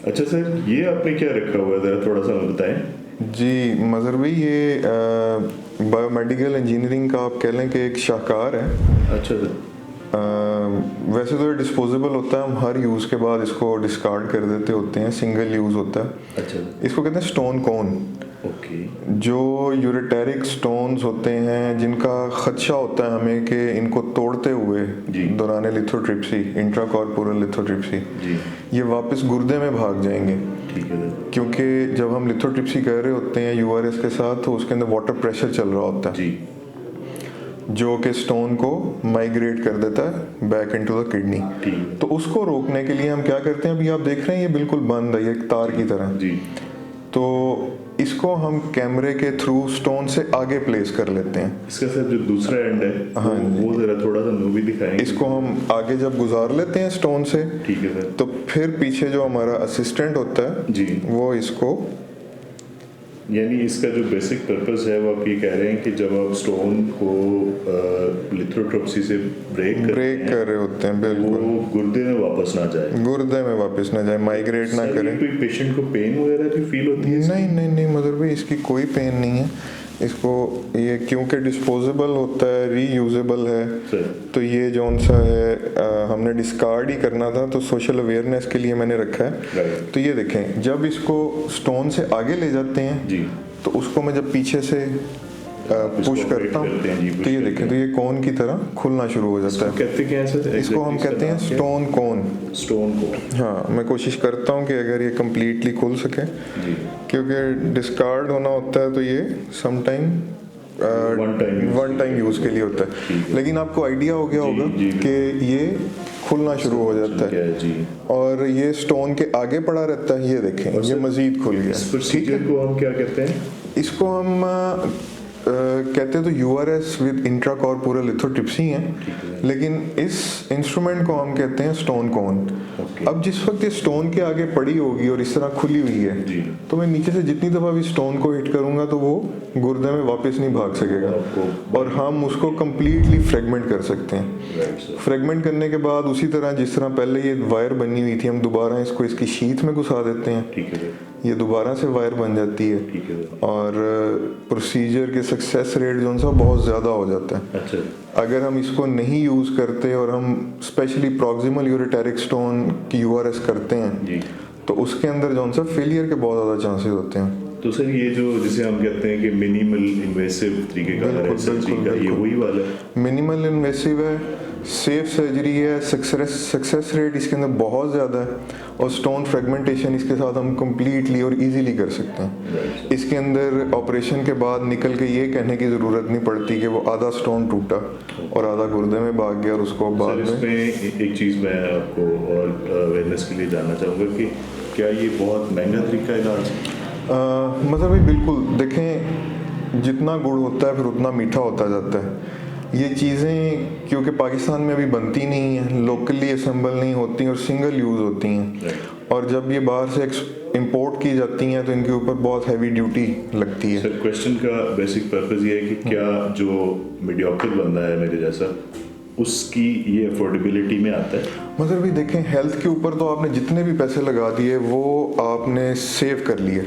अच्छा सर, ये आपने क्या रखा हुआ है, ज़रा थोड़ा सा बताएं। जी मज़हर भाई, ये बायोमेडिकल इंजीनियरिंग का आप कह लें कि एक शाहकार है। अच्छा सर। वैसे तो ये डिस्पोजेबल होता है, हम हर यूज़ के बाद इसको डिस्कार्ड कर देते होते हैं, सिंगल यूज़ होता है। अच्छा। इसको कहते हैं स्टोन कोन। ओके। जो यूरेटेरिक स्टोन्स होते हैं जिनका खदशा होता है हमें कि इनको तोड़ते हुए दौरान लिथोट्रिप्सी, इंट्राकॉर्पोरल लिथोट्रिप्सी, ये वापस गुर्दे में भाग जाएंगे। ठीक है। क्योंकि जब हम लिथोट्रिप्सी कर रहे होते हैं यूआरएस के साथ, तो उसके अंदर वाटर प्रेशर चल रहा होता है जी, जो कि स्टोन को माइग्रेट कर देता है बैक इनटू द किडनी। तो उसको रोकने के लिए हम क्या करते हैं, अभी आप देख रहे हैं ये बिल्कुल बंद है, ये एक तार की तरह जी। तो इसको हम कैमरे के थ्रू स्टोन से आगे प्लेस कर लेते हैं। इसका सर जो दूसरा एंड है, हाँ, वो जरा थोड़ा सा मूवी दिखाएंगे। इसको हम आगे जब गुजार लेते हैं स्टोन से, ठीक है सर, तो फिर पीछे जो हमारा असिस्टेंट होता है जी, वो इसको, यानी इसका जो बेसिक पर्पस है वो आप ये कह रहे हैं कि जब आप स्टोन को लिथोट्रिप्सी से ब्रेक कर रहे होते हैं, बिल्कुल वो गुर्दे में वापस ना जाए, गुर्दे में वापस ना जाए, माइग्रेट ना करे। कोई पेशेंट को पेन वगैरह भी फील होती है? नहीं नहीं नहीं मदर भाई, इसकी कोई पेन नहीं है। इसको ये क्योंकि डिस्पोजेबल होता है, रीयूजेबल है, तो ये जो सा है हमने डिस्कार्ड ही करना था, तो सोशल अवेयरनेस के लिए मैंने रखा है। तो ये देखें, जब इसको स्टोन से आगे ले जाते हैं जी, तो उसको मैं जब पीछे से पुश करता हूँ तो ये देखें, तो ये कोन की तरह खुलना शुरू हो जाता है। कहते क्या है सर? इसको हम कहते हैं स्टोन कोन। स्टोन कोन, हाँ, मैं कोशिश करता हूँ कि अगर ये कम्प्लीटली खुल सके, क्योंकि डिस्कार्ड होना होता है तो ये some time one time use के लिए होता है। लेकिन आपको आइडिया हो गया होगा कि ये खुलना शुरू हो जाता है और ये स्टोन के आगे पड़ा रहता है। ये देखें, ये मजीद खुल गया। इस प्रोसीजर को हम क्या कहते हैं? इसको हम कहते हैं तो यूआरएस विद इंट्राकॉर्पोरल लिथोट्रिप्सी हैं, लेकिन इस इंस्ट्रूमेंट को हम कहते हैं स्टोन कोन। अब जिस वक्त ये स्टोन के आगे पड़ी होगी और इस तरह खुली हुई है, तो मैं नीचे से जितनी दफ़ा भी स्टोन को हिट करूंगा तो वो गुर्दे में वापस नहीं भाग सकेगा और हम उसको कम्प्लीटली फ्रेगमेंट कर सकते हैं। फ्रेगमेंट करने के बाद उसी तरह जिस तरह पहले ये वायर बनी हुई थी, हम दोबारा इसको इसकी शीथ में घुसा देते हैं, ये दोबारा से वायर बन जाती है और प्रोसीजर के सक्सेस रेट जो सा बहुत ज़्यादा हो जाता है। अच्छा। अगर हम इसको नहीं यूज़ करते और हम स्पेशली प्रॉक्सिमल यूरेटेरिक स्टोन की यूआरएस करते हैं तो उसके अंदर जो सा फेलियर के बहुत ज़्यादा चांसेस होते हैं। तो सर ये जो जिसे हम कहते हैं कि मिनिमल इन्वेसिव तरीके का ये वही वाला है? मिनिमल इन्वेसिव है, सेफ सर्जरी है, सक्सेस रेट इसके अंदर बहुत ज़्यादा है और स्टोन फ्रेगमेंटेशन इसके साथ हम कम्प्लीटली और इजीली कर सकते हैं। इसके अंदर ऑपरेशन के बाद निकल के ये कहने की ज़रूरत नहीं पड़ती कि वो आधा स्टोन टूटा और आधा गुर्दे में भाग गया और उसको बाद में। इसमें एक चीज़ मैं आपको और अवेयरनेस के लिए जानना चाहूँगा कि क्या ये बहुत महंगा तरीका इलाज है? मतलब भाई बिल्कुल, देखें जितना गुड़ होता है फिर उतना मीठा होता जाता है। ये चीज़ें क्योंकि पाकिस्तान में अभी बनती नहीं हैं, लोकली असेंबल नहीं होती और सिंगल यूज़ होती हैं, और जब ये बाहर से इंपोर्ट की जाती हैं तो इनके ऊपर बहुत हैवी ड्यूटी लगती है। सर क्वेश्चन का बेसिक पर्पस ये है कि क्या जो मीडियोकर बंदा है मेरे जैसा, उसकी ये अफोर्डेबिलिटी में आता है? मतलब भी देखें, हेल्थ के ऊपर तो आपने जितने भी पैसे लगा दिए वो आपने सेव कर लिए।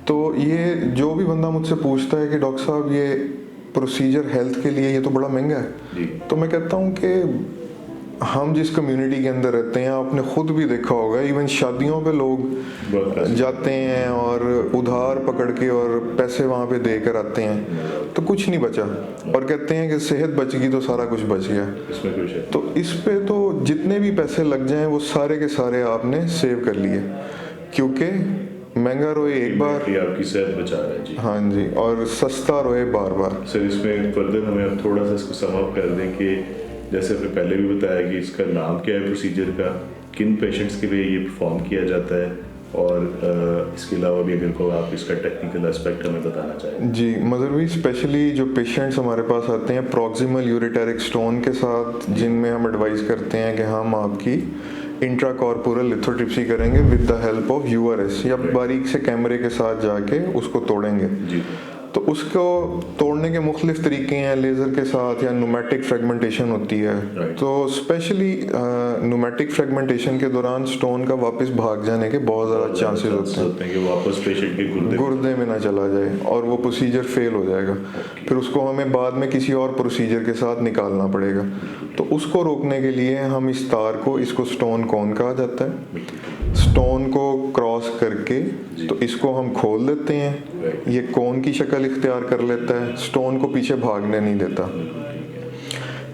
तो ये जो भी बंदा मुझसे पूछता है कि डॉक्टर साहब ये प्रोसीजर हेल्थ के लिए ये तो बड़ा महंगा है, तो मैं कहता हूँ कि हम जिस कम्युनिटी के अंदर रहते हैं, आपने खुद भी देखा होगा, इवन शादियों पे लोग जाते हैं और उधार पकड़ के और पैसे वहाँ पे दे कर आते हैं तो कुछ नहीं बचा और कहते हैं कि सेहत बच गई तो सारा कुछ बच गया। तो इस पे तो जितने भी पैसे लग जाएं वो सारे के सारे आपने सेव कर लिए, क्योंकि महंगा रोए एक बार, आपकी सेहत बचा रहा है जी। हाँ जी, और सस्ता रोए बार बार। सर इसमें फर्दर हमें अब थोड़ा सा इसको सम अप कर दें कि जैसे आपने पहले भी बताया कि इसका नाम क्या है प्रोसीजर का, किन पेशेंट्स के लिए ये परफॉर्म किया जाता है, और इसके अलावा भी अगर को आप इसका टेक्निकल एस्पेक्ट हमें बताना चाहें। जी मदर भी, स्पेशली जो पेशेंट्स हमारे पास आते हैं प्रॉक्सिमल यूरेटेरिक स्टोन के साथ, जिनमें हम एडवाइस करते हैं कि हम आपकी इंट्राकॉर्पोरल लिथोट्रिप्सी करेंगे with the help of URS, या बारीक से कैमरे के साथ जाके उसको तोड़ेंगे। तो उसको तोड़ने के मुख्तलिफ तरीके हैं, लेज़र के साथ या न्यूमेटिक फ्रेगमेंटेशन होती है। Right. तो स्पेशली न्यूमेटिक फ्रेगमेंटेशन के दौरान स्टोन का वापस भाग जाने के बहुत ज़्यादा चांसेस होते हैं कि वापस पेशेंट के गुर्दे में ना चला जाए और वो प्रोसीजर फेल हो जाएगा। फिर उसको हमें बाद में किसी और प्रोसीजर के साथ निकालना पड़ेगा। तो उसको रोकने के लिए हम इस तार को, इसको स्टोन कोन कहा जाता है, स्टोन को क्रॉस करके तो इसको हम खोल देते हैं, ये कोन की शक्ल इख्तियार कर लेता है, स्टोन को पीछे भागने नहीं देता।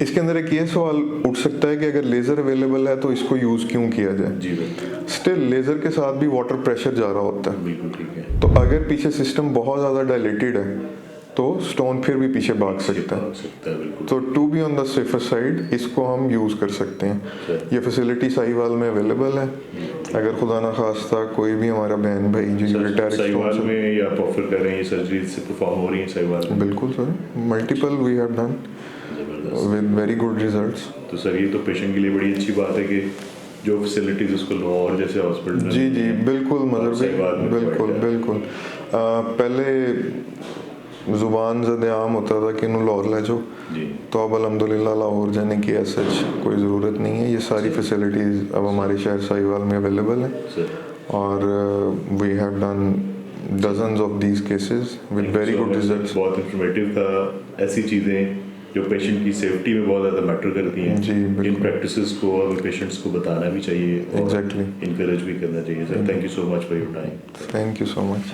इसके अंदर एक ये सवाल उठ सकता है कि अगर लेज़र अवेलेबल है तो इसको यूज़ क्यों किया जाए। स्टिल लेज़र के साथ भी वाटर प्रेशर जा रहा होता है, तो अगर पीछे सिस्टम बहुत ज़्यादा डायलेटेड है तो स्टोन फिर भी पीछे भाग सकता है। तो to be on the safer side इसको हम यूज़ कर सकते हैं। ये फैसिलिटी साहिवाल में अवेलेबल है। अगर खुदा ना खास्ता कोई भी हमारा बहन भाई जो रिटायर साहिवाल में या आप ऑफर कर रहे हैं, ये सर्जरी से परफॉर्म हो रही है साहिवाल में? बिल्कुल sir, multiple we have done with very good results. तो सर ये तो पेशेंट के लिए बड़ी अच्छी बात है कि जो फैसिलिटीज उसको लाहौर जैसे हॉस्पिटल जी जी बिल्कुल, मतलब बिल्कुल बिल्कुल। पहले ज़ुबान ज़द आम होता था कि इन्हों लाहौर ले जाओ, तो अब अल्हम्दुलिल्लाह लाहौर जाने की ऐसा कोई ज़रूरत नहीं है। ये सारी फैसिलिटीज़ अब हमारे शहर साहिवाल में अवेलेबल हैं और we have done dozens of these cases with very good results. बहुत इंफॉर्मेटिव था। ऐसी चीज़ें जो पेशेंट की सेफ्टी में बहुत ज़्यादा मैटर करती हैं जी, इन प्रैक्टिसेस को और पेशेंट्स को बताना भी चाहिए, एग्जैक्टली इनकरेज भी करना चाहिए। Sir thank you so much for your time. Thank you so much.